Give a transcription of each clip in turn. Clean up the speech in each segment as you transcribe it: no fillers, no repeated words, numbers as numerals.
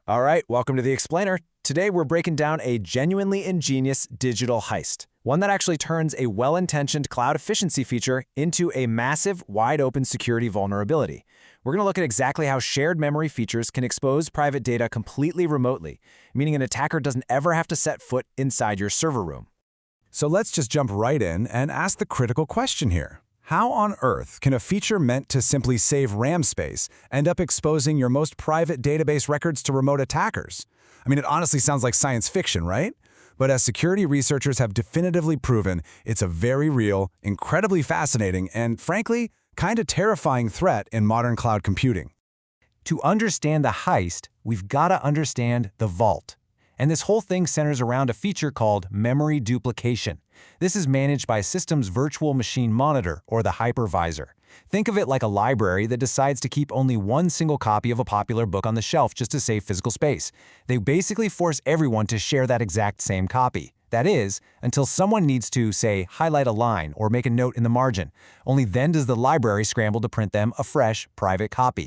All right, welcome to The Explainer. Today we're breaking down a genuinely ingenious digital heist, one that actually turns a well-intentioned cloud efficiency feature into a massive, wide-open security vulnerability. We're going to look at exactly how shared memory features can expose private data completely remotely, meaning an attacker doesn't ever have to set foot inside your server room. So let's just jump right in and ask the critical question here. How on earth can a feature meant to simply save RAM space end up exposing your most private database records to remote attackers? I mean, it honestly sounds like science fiction, right? But as security researchers have definitively proven, it's a very real, incredibly fascinating, and frankly, kind of terrifying threat in modern cloud computing. To understand the heist, we've got to understand the vault. And this whole thing centers around a feature called memory duplication. This is managed by a system's virtual machine monitor, or the hypervisor. Think of it like a library that decides to keep only one single copy of a popular book on the shelf just to save physical space. They basically force everyone to share that exact same copy. That is, until someone needs to, say, highlight a line or make a note in the margin. Only then does the library scramble to print them a fresh, private copy.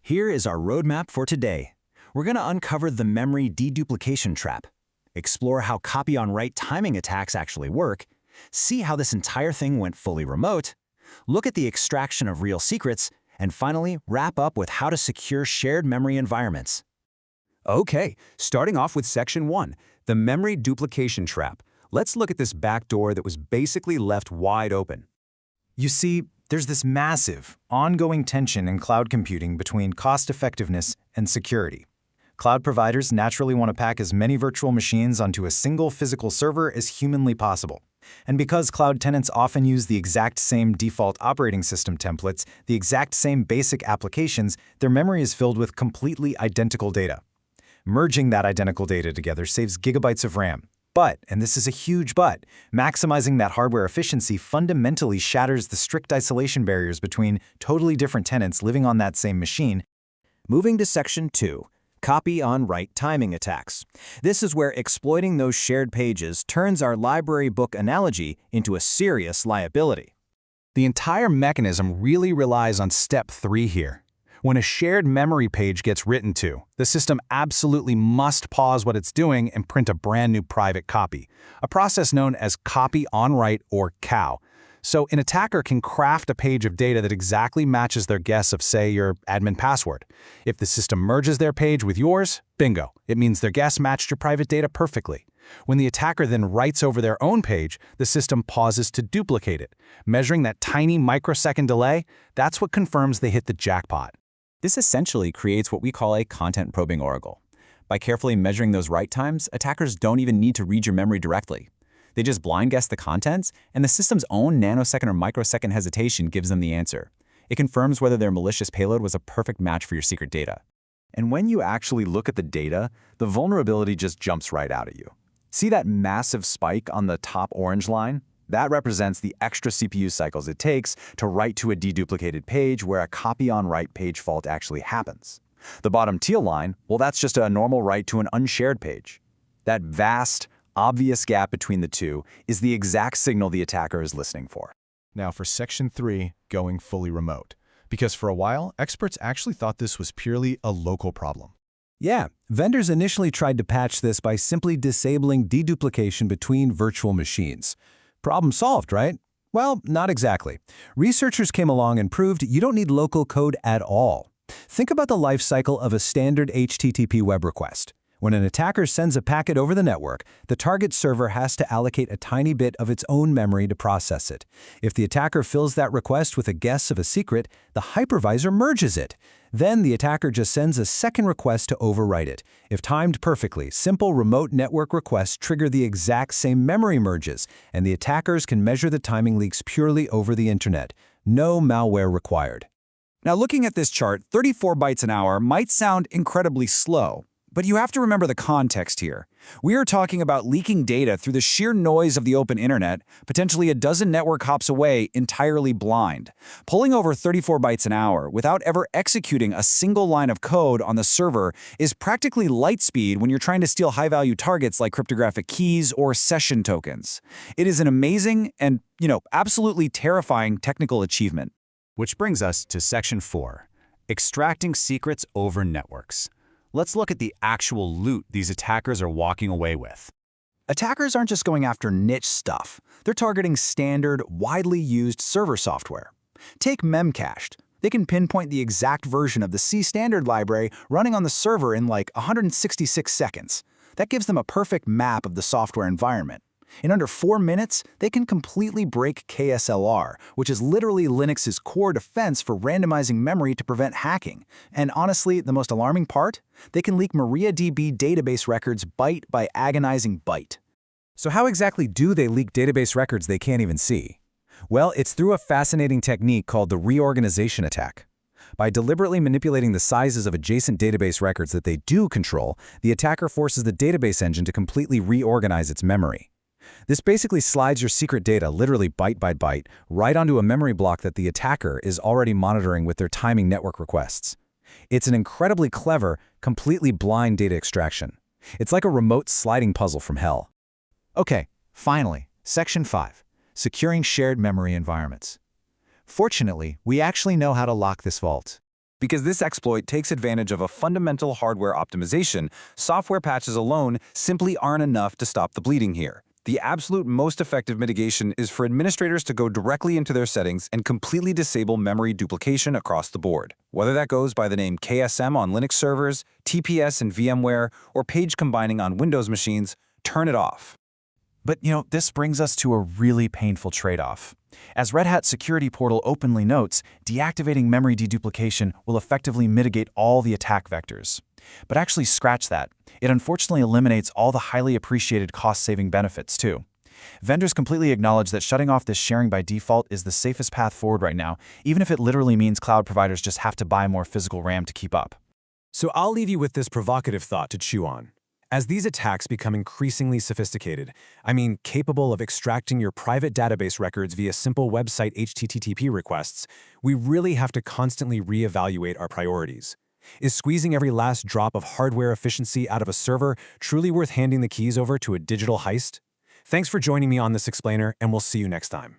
Here is our roadmap for today. We're going to uncover the memory deduplication trap, explore how copy-on-write timing attacks actually work, see how this entire thing went fully remote, look at the extraction of real secrets, and finally wrap up with how to secure shared memory environments. Okay, starting off with Section 1, the memory duplication trap. Let's look at this backdoor that was basically left wide open. You see, there's this massive, ongoing tension in cloud computing between cost-effectiveness and security. Cloud providers naturally want to pack as many virtual machines onto a single physical server as humanly possible. And because cloud tenants often use the exact same default operating system templates, the exact same basic applications, their memory is filled with completely identical data. Merging that identical data together saves gigabytes of RAM. But, and this is a huge but, maximizing that hardware efficiency fundamentally shatters the strict isolation barriers between totally different tenants living on that same machine. Moving to Section 2. Copy-on-write timing attacks. This is where exploiting those shared pages turns our library book analogy into a serious liability. The entire mechanism really relies on Step 3 here. When a shared memory page gets written to, the system absolutely must pause what it's doing and print a brand new private copy, a process known as copy-on-write or COW. So an attacker can craft a page of data that exactly matches their guess of, say, your admin password. If the system merges their page with yours, bingo, it means their guess matched your private data perfectly. When the attacker then writes over their own page, the system pauses to duplicate it. Measuring that tiny microsecond delay, that's what confirms they hit the jackpot. This essentially creates what we call a content probing oracle. By carefully measuring those write times, attackers don't even need to read your memory directly. They just blind guess the contents, and the system's own nanosecond or microsecond hesitation gives them the answer. It confirms whether their malicious payload was a perfect match for your secret data. And when you actually look at the data, the vulnerability just jumps right out at you. See that massive spike on the top orange line? That represents the extra CPU cycles it takes to write to a deduplicated page where a copy-on-write page fault actually happens. The bottom teal line, well, that's just a normal write to an unshared page. That vast, obvious gap between the two is the exact signal the attacker is listening for. Now for Section 3, going fully remote. Because for a while, experts actually thought this was purely a local problem. Yeah, vendors initially tried to patch this by simply disabling deduplication between virtual machines. Problem solved, right? Well, not exactly. Researchers came along and proved you don't need local code at all. Think about the life cycle of a standard HTTP web request. When an attacker sends a packet over the network, the target server has to allocate a tiny bit of its own memory to process it. If the attacker fills that request with a guess of a secret, the hypervisor merges it. Then the attacker just sends a second request to overwrite it. If timed perfectly, simple remote network requests trigger the exact same memory merges, and the attackers can measure the timing leaks purely over the internet. No malware required. Now, looking at this chart, 34 bytes an hour might sound incredibly slow. But you have to remember the context here. We are talking about leaking data through the sheer noise of the open internet, potentially a dozen network hops away, entirely blind. Pulling over 34 bytes an hour without ever executing a single line of code on the server is practically light speed when you're trying to steal high-value targets like cryptographic keys or session tokens. It is an amazing and, absolutely terrifying technical achievement. Which brings us to Section 4, extracting secrets over networks. let's look at the actual loot these attackers are walking away with. Attackers aren't just going after niche stuff. They're targeting standard, widely used server software. Take memcached. They can pinpoint the exact version of the C standard library running on the server in like 166 seconds. That gives them a perfect map of the software environment. In under 4 minutes, they can completely break KSLR, which is literally Linux's core defense for randomizing memory to prevent hacking. And honestly, the most alarming part? They can leak MariaDB database records byte by agonizing byte. So how exactly do they leak database records they can't even see? Well, it's through a fascinating technique called the reorganization attack. By deliberately manipulating the sizes of adjacent database records that they do control, the attacker forces the database engine to completely reorganize its memory. This basically slides your secret data, literally byte by byte, right onto a memory block that the attacker is already monitoring with their timing network requests. It's an incredibly clever, completely blind data extraction. It's like a remote sliding puzzle from hell. Okay, finally, Section 5, Securing Shared Memory Environments. Fortunately, we actually know how to lock this vault. Because this exploit takes advantage of a fundamental hardware optimization, software patches alone simply aren't enough to stop the bleeding here. The absolute most effective mitigation is for administrators to go directly into their settings and completely disable memory duplication across the board. Whether that goes by the name KSM on Linux servers, TPS in VMware, or page combining on Windows machines, turn it off. But, this brings us to a really painful trade-off. As Red Hat Security Portal openly notes, deactivating memory deduplication will effectively mitigate all the attack vectors. But actually scratch that. It unfortunately eliminates all the highly appreciated cost-saving benefits, too. Vendors completely acknowledge that shutting off this sharing by default is the safest path forward right now, even if it literally means cloud providers just have to buy more physical RAM to keep up. So I'll leave you with this provocative thought to chew on. As these attacks become increasingly sophisticated, capable of extracting your private database records via simple website HTTP requests, we really have to constantly reevaluate our priorities. Is squeezing every last drop of hardware efficiency out of a server truly worth handing the keys over to a digital heist? Thanks for joining me on this explainer, and we'll see you next time.